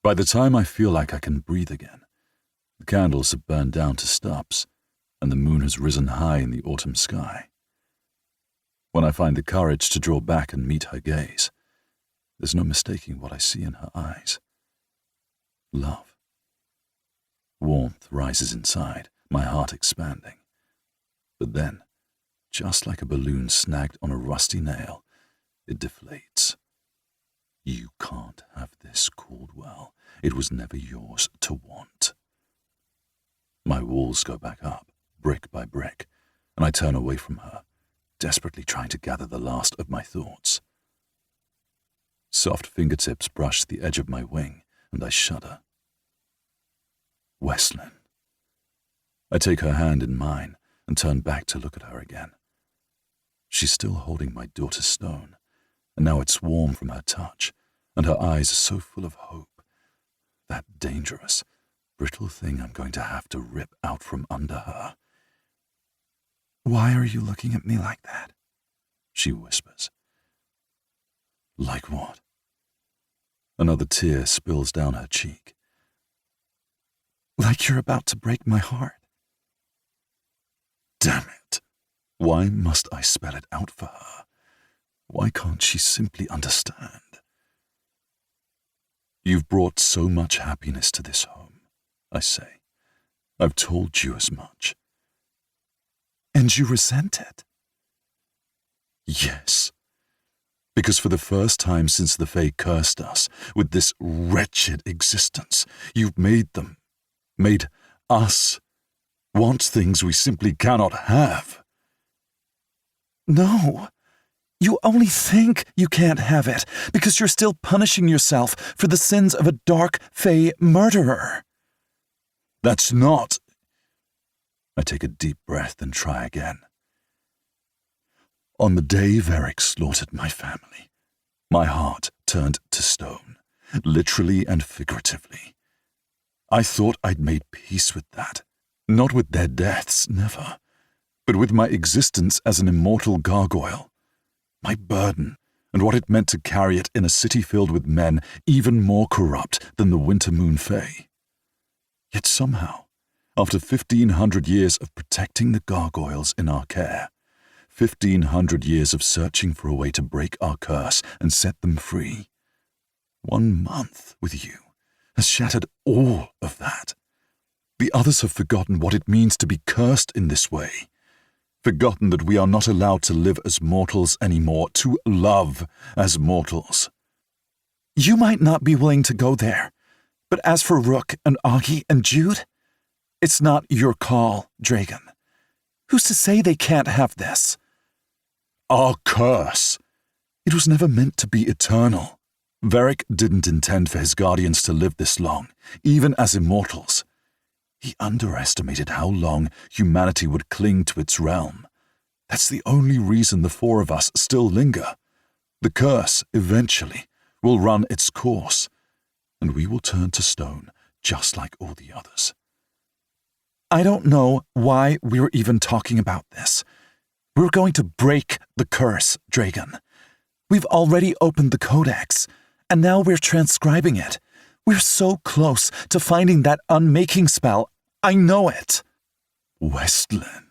By the time I feel like I can breathe again, the candles have burned down to stubs, and the moon has risen high in the autumn sky. When I find the courage to draw back and meet her gaze, there's no mistaking what I see in her eyes. Love. Warmth rises inside, my heart expanding. But then, just like a balloon snagged on a rusty nail, it deflates. You can't have this, Caldwell. It was never yours to want. My walls go back up, brick by brick, and I turn away from her, desperately trying to gather the last of my thoughts. Soft fingertips brush the edge of my wing, and I shudder. Westlyn. I take her hand in mine and turn back to look at her again. She's still holding my daughter's stone, and now it's warm from her touch, and her eyes are so full of hope. That dangerous, brittle thing I'm going to have to rip out from under her. "Why are you looking at me like that?" she whispers. Like what? Another tear spills down her cheek. Like you're about to break my heart. Damn it! Why must I spell it out for her? Why can't she simply understand? You've brought so much happiness to this home, I say. I've told you as much. And you resent it? Yes. Because for the first time since the Fae cursed us with this wretched existence, you've made us, want things we simply cannot have. No, you only think you can't have it because you're still punishing yourself for the sins of a dark Fae murderer. That's not... I take a deep breath and try again. On the day Varric slaughtered my family, my heart turned to stone, literally and figuratively. I thought I'd made peace with that, not with their deaths, never, but with my existence as an immortal gargoyle, my burden, and what it meant to carry it in a city filled with men even more corrupt than the Wintermoon Fae. Yet somehow, after 1,500 years of protecting the gargoyles in our care, 1,500 years of searching for a way to break our curse and set them free, 1 month with you has shattered all of that. The others have forgotten what it means to be cursed in this way, forgotten that we are not allowed to live as mortals anymore, to love as mortals. You might not be willing to go there, but as for Rook and Augie and Jude, it's not your call, Dragon. Who's to say they can't have this? Our curse. It was never meant to be eternal. Varric didn't intend for his guardians to live this long, even as immortals. He underestimated how long humanity would cling to its realm. That's the only reason the 4 of us still linger. The curse, eventually, will run its course, and we will turn to stone just like all the others. I don't know why we're even talking about this. We're going to break the curse, Dragon. We've already opened the codex, and now we're transcribing it. We're so close to finding that unmaking spell. I know it. Westlyn.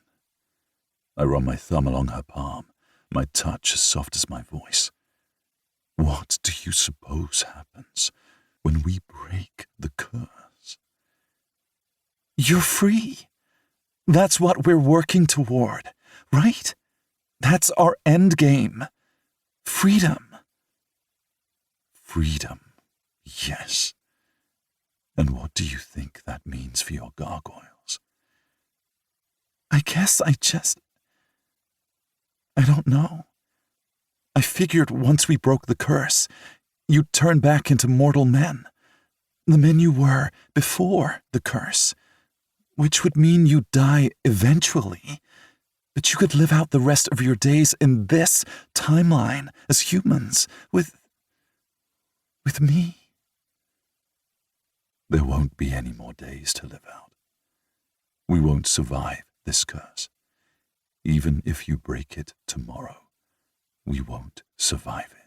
I run my thumb along her palm, my touch as soft as my voice. What do you suppose happens when we break the curse? You're free. That's what we're working toward, right? That's our end game. Freedom. Freedom, yes. And what do you think that means for your gargoyles? I guess I don't know. I figured once we broke the curse, you'd turn back into mortal men. The men you were before the curse. Which would mean you'd die eventually. But you could live out the rest of your days in this timeline as humans with me. There won't be any more days to live out. We won't survive this curse. Even if you break it tomorrow, we won't survive it.